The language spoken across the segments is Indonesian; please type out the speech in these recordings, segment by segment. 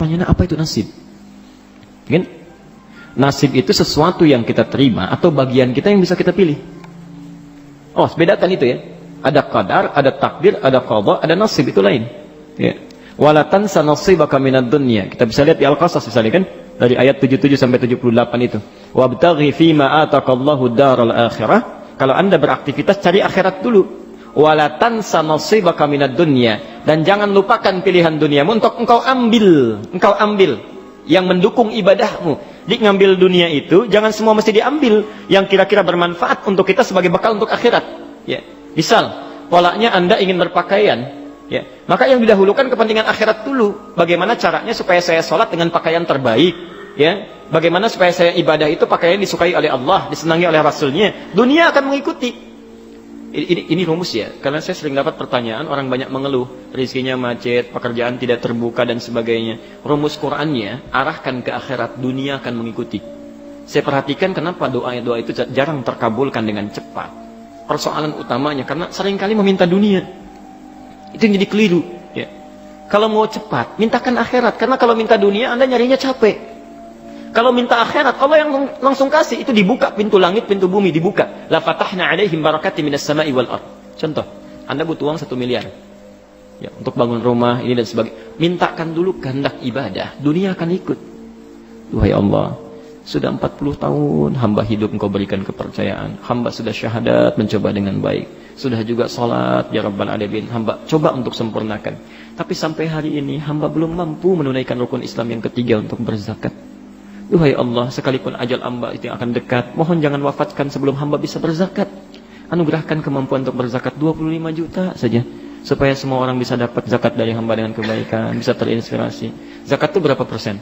pertanyaannya apa itu nasib? Kan? Nasib itu sesuatu yang kita terima atau bagian kita yang bisa kita pilih. Oh, bedakan itu ya. Ada qadar, ada takdir, ada qada, ada nasib, itu lain. Ya. Wala tansa nasibaka minad dunya. Kita bisa lihat di Al-Qasas misalnya kan, dari ayat 77 sampai 78 itu. Wabtaghi fima ataqallahu daral akhirah. Kalau Anda beraktivitas cari akhirat dulu. Wala tansa nasibaka minad dunya, dan jangan lupakan pilihan duniamu untuk engkau ambil yang mendukung ibadahmu. Di ngambil dunia itu jangan semua mesti diambil yang kira-kira bermanfaat untuk kita sebagai bekal untuk akhirat. Ya. Misal, polanya Anda ingin berpakaian, ya. Maka yang didahulukan kepentingan akhirat dulu. Bagaimana caranya supaya saya sholat dengan pakaian terbaik, ya. Bagaimana supaya saya ibadah itu pakaian disukai oleh Allah, disenangi oleh Rasulnya. Dunia akan mengikuti. Ini rumus ya, karena saya sering dapat pertanyaan, orang banyak mengeluh, rezekinya macet, pekerjaan tidak terbuka dan sebagainya. Rumus Qur'annya, arahkan ke akhirat, dunia akan mengikuti. Saya perhatikan kenapa doa itu jarang terkabulkan dengan cepat. Persoalan utamanya, karena seringkali meminta dunia. Itu yang jadi keliru. Ya. Kalau mau cepat, mintakan akhirat, karena kalau minta dunia, Anda nyarinya capek. Kalau minta akhirat, Allah yang langsung kasih. Itu dibuka pintu langit, pintu bumi dibuka. La fatahna alaihim barakati minas sama'i wal ard. Contoh, Anda butuh uang 1 miliar. Ya, untuk bangun rumah, ini dan sebagainya. Mintakan dulu kehendak ibadah. Dunia akan ikut. Wahai Allah, sudah 40 tahun hamba hidup Engkau berikan kepercayaan. Hamba sudah syahadat, mencoba dengan baik. Sudah juga salat, ya Rabbal Alamin. Hamba coba untuk sempurnakan. Tapi sampai hari ini, hamba belum mampu menunaikan rukun Islam yang ketiga untuk berzakat. Duhai Allah, sekalipun ajal hamba itu yang akan dekat, mohon jangan wafatkan sebelum hamba bisa berzakat. Anugerahkan kemampuan untuk berzakat 25 juta saja, supaya semua orang bisa dapat zakat dari hamba dengan kebaikan, bisa terinspirasi. Zakat itu berapa persen?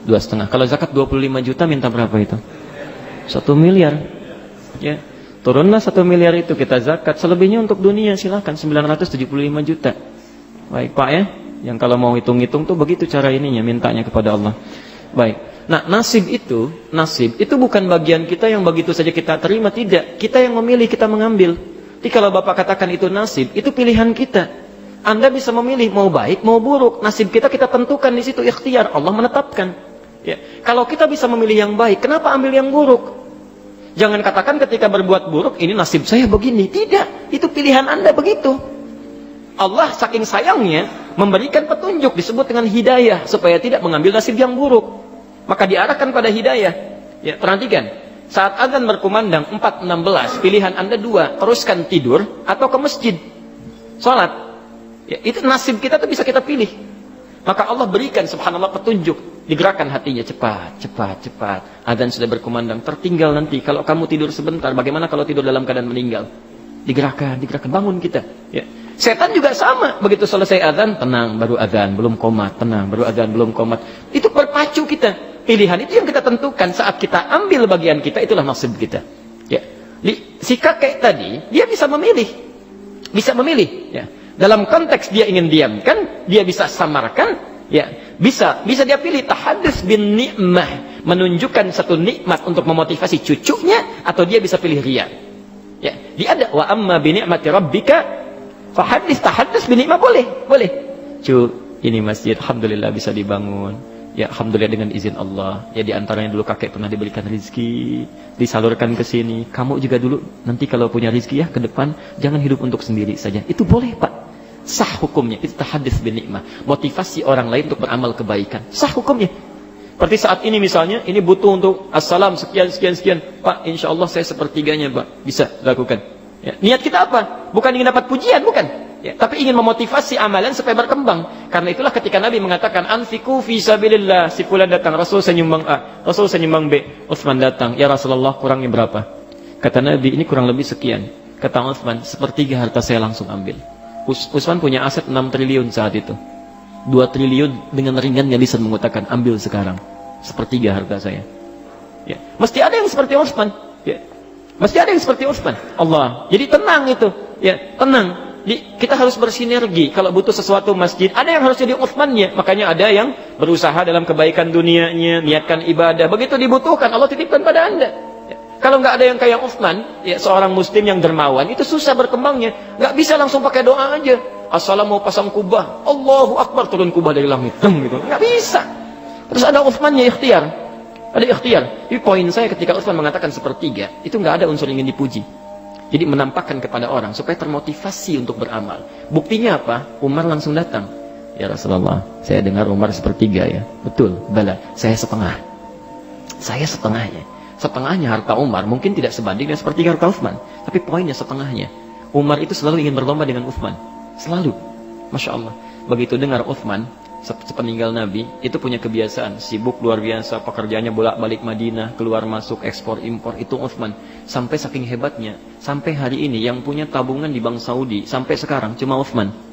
2,5. Kalau zakat 25 juta, minta berapa itu? 1 miliar. Ya, turunlah 1 miliar itu kita zakat. Selebihnya untuk dunia, silakan 975 juta. Baik Pak ya, yang kalau mau hitung-hitung tuh begitu cara ininya, mintanya kepada Allah. Baik. Nah, nasib itu bukan bagian kita yang begitu saja kita terima, tidak. Kita yang memilih, kita mengambil. Jadi kalau Bapak katakan itu nasib, itu pilihan kita. Anda bisa memilih mau baik, mau buruk. Nasib kita tentukan di situ, ikhtiar Allah menetapkan. Ya. Kalau kita bisa memilih yang baik, kenapa ambil yang buruk? Jangan katakan ketika berbuat buruk, ini nasib saya begini. Tidak, itu pilihan Anda begitu. Allah saking sayangnya memberikan petunjuk, disebut dengan hidayah, supaya tidak mengambil nasib yang buruk. Maka diarahkan pada hidayah. Ya, perhatikan. Saat azan berkumandang 4.16, pilihan Anda 2, teruskan tidur atau ke masjid. Salat. Ya, itu nasib kita tuh bisa kita pilih. Maka Allah berikan subhanallah petunjuk, digerakkan hatinya cepat. Azan sudah berkumandang, tertinggal nanti kalau kamu tidur sebentar, bagaimana kalau tidur dalam keadaan meninggal? Digerakkan, bangun kita. Ya. Setan juga sama, begitu selesai azan, tenang, baru azan, belum komat, tenang, baru azan, belum komat. Itu berpacu kita. Pilihan itu yang kita tentukan saat kita ambil bagian kita, itulah nasib kita. Ya. Si kakek tadi, dia bisa memilih. Ya. Dalam konteks dia ingin diamkan, dia bisa samarkan, ya. Bisa dia pilih tahadduts bin ni'mah, menunjukkan satu nikmat untuk memotivasi cucunya, atau dia bisa pilih riya. Ya. Dia ada wa amma bi ni'mati rabbika fahadits, tahadduts bin ni'mah boleh. Ini masjid alhamdulillah bisa dibangun. Ya alhamdulillah dengan izin Allah. Ya diantaranya dulu kakek pernah diberikan rezeki, disalurkan ke sini. Kamu juga dulu nanti kalau punya rezeki ya ke depan jangan hidup untuk sendiri saja. Itu boleh Pak. Sah hukumnya. Itu tahadduts bin ni'mah. Motivasi orang lain untuk beramal kebaikan. Sah hukumnya. Seperti saat ini misalnya, ini butuh untuk assalam sekian. Pak, insya Allah saya sepertiganya Pak. Bisa lakukan. Ya. Niat kita apa? Bukan ingin dapat pujian, bukan. Ya, tapi ingin memotivasi amalan supaya berkembang. Karena itulah ketika Nabi mengatakan anfiqu fi sabilillah, si fulan datang, Rasul senyumbang A, Rasul senyumbang B, Utsman datang, ya Rasulullah kurangnya berapa? Kata Nabi, ini kurang lebih sekian. Kata Utsman, 1/3 harta saya langsung ambil. Utsman punya aset 6 triliun saat itu. 2 triliun dengan ringannya lisan mengatakan ambil sekarang. 1/3 harta saya. Ya, mesti ada yang seperti Utsman. Ya. Mesti ada yang seperti Utsman. Allah. Jadi tenang itu. Ya, tenang. Kita harus bersinergi. Kalau butuh sesuatu masjid, ada yang harus jadi Utsmannya. Makanya ada yang berusaha dalam kebaikan dunianya, niatkan ibadah. Begitu dibutuhkan, Allah titipkan pada Anda. Ya. Kalau nggak ada yang kayak Uthman, ya seorang muslim yang dermawan, itu susah berkembangnya. Nggak bisa langsung pakai doa aja. Assalamu pasang kubah, Allahu Akbar, turun kubah dari langit. Gitu. Nggak bisa. Terus ada Uthmannya ikhtiar. Ada ikhtiar. Jadi poin saya ketika Uthman mengatakan sepertiga, itu nggak ada unsur ingin dipuji. Jadi menampakkan kepada orang supaya termotivasi untuk beramal. Buktinya apa? Umar langsung datang. Ya Rasulullah, saya dengar Umar sepertiga ya. Betul, bala, saya setengah. Saya setengahnya. Setengahnya harta Umar mungkin tidak sebanding dengan sepertiga harta Uthman, tapi poinnya setengahnya. Umar itu selalu ingin berlomba dengan Uthman, selalu. Masya Allah. Begitu dengar Uthman sepeninggal Nabi itu punya kebiasaan sibuk luar biasa, pekerjaannya bolak-balik Madinah, keluar masuk, ekspor impor, itu Uthman. Sampai saking hebatnya, sampai hari ini yang punya tabungan di Bank Saudi sampai sekarang cuma Uthman.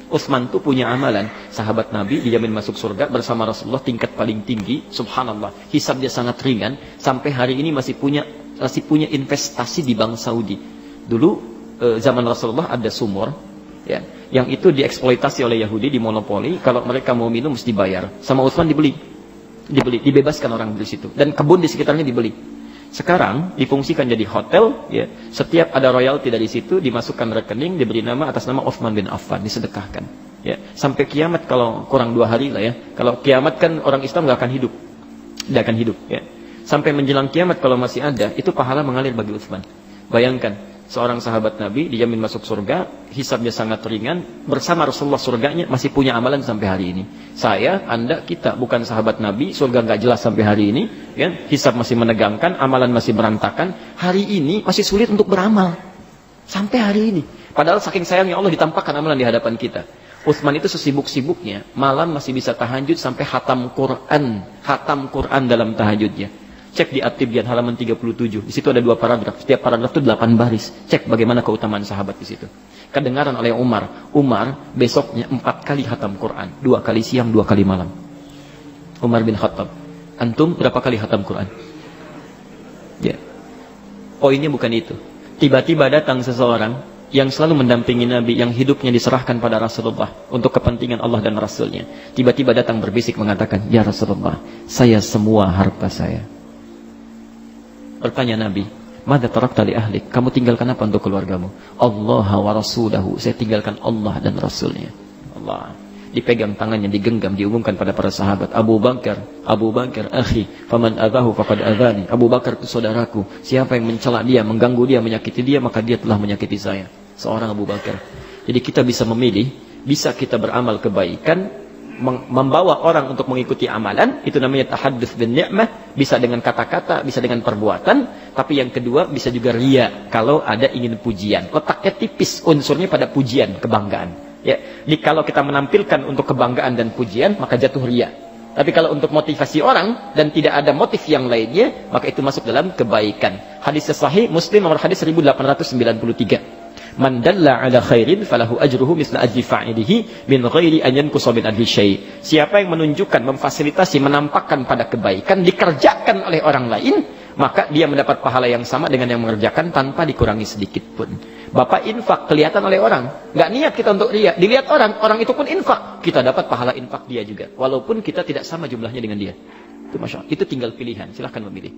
Utsman tuh punya amalan, sahabat Nabi dijamin masuk surga bersama Rasulullah tingkat paling tinggi, subhanallah, hisab dia sangat ringan, sampai hari ini masih punya investasi di Bank Saudi. Dulu zaman Rasulullah ada sumur, ya, yang itu dieksploitasi oleh Yahudi, dimonopoli, kalau mereka mau minum mesti bayar. Sama Utsman dibebaskan orang di situ, dan kebun di sekitarnya dibeli. Sekarang difungsikan jadi hotel, ya. Setiap ada royalti dari situ dimasukkan rekening, diberi nama atas nama Uthman bin Affan, disedekahkan. Ya, sampai kiamat kalau kurang 2 hari lah ya. Kalau kiamat kan orang Islam nggak akan hidup, tidak akan hidup. Ya. Sampai menjelang kiamat kalau masih ada, itu pahala mengalir bagi Uthman. Bayangkan, seorang sahabat Nabi dijamin masuk surga, hisabnya sangat ringan, bersama Rasulullah surganya masih punya amalan sampai hari ini. Saya, Anda, kita bukan sahabat Nabi, surga nggak jelas sampai hari ini, ya, hisab masih menegangkan, amalan masih berantakan, hari ini masih sulit untuk beramal. Sampai hari ini. Padahal saking sayangnya Allah ditampakkan amalan di hadapan kita. Utsman itu sesibuk-sibuknya, malam masih bisa tahajud sampai hatam Quran dalam tahajudnya. Cek di At-Tibyan halaman 37. Di situ ada 2 paragraf. Setiap paragraf itu 8 baris. Cek bagaimana keutamaan sahabat di situ. Kedengaran oleh Umar. Umar besoknya 4 kali khatam Quran. 2 kali siang, 2 kali malam. Umar bin Khattab. Antum berapa kali khatam Quran? Ya. Poinnya bukan itu. Tiba-tiba datang seseorang yang selalu mendampingi Nabi, yang hidupnya diserahkan pada Rasulullah untuk kepentingan Allah dan Rasulnya. Tiba-tiba datang berbisik mengatakan, "Ya Rasulullah, saya semua harta saya." Bertanya Nabi, "Madza tarakta li ahlik?" Kamu tinggalkan apa untuk keluargamu? "Allah wa rasulahu." Saya tinggalkan Allah dan Rasulnya. Allah. Dipegang tangannya, digenggam, diumumkan pada para sahabat. Abu Bakar, akhi, faman adzahu faqad adzani. Abu Bakar itu saudaraku. Siapa yang mencela dia, mengganggu dia, menyakiti dia, maka dia telah menyakiti saya. Seorang Abu Bakar. Jadi kita bisa memilih, bisa kita beramal kebaikan, membawa orang untuk mengikuti amalan, itu namanya tahadduts bin ni'mah, bisa dengan kata-kata, bisa dengan perbuatan, tapi yang kedua bisa juga riya, kalau ada ingin pujian. Letaknya tipis unsurnya pada pujian, kebanggaan. Ya, jadi kalau kita menampilkan untuk kebanggaan dan pujian, maka jatuh riya. Tapi kalau untuk motivasi orang dan tidak ada motif yang lainnya, maka itu masuk dalam kebaikan. Hadis sahih Muslim nomor hadis 1893. Man dalla ala khairin falahu ajruhu misla ajri fa'ilihi min ghairi an yanqusa min ajri syai'. Siapa yang menunjukkan, memfasilitasi, menampakkan pada kebaikan dikerjakan oleh orang lain, maka dia mendapat pahala yang sama dengan yang mengerjakan tanpa dikurangi sedikit pun. Bapak infak kelihatan oleh orang, nggak niat kita untuk lihat, dilihat orang itu pun infak, kita dapat pahala infak dia juga, walaupun kita tidak sama jumlahnya dengan dia. Itu masya Allah, itu tinggal pilihan, silahkan memilih.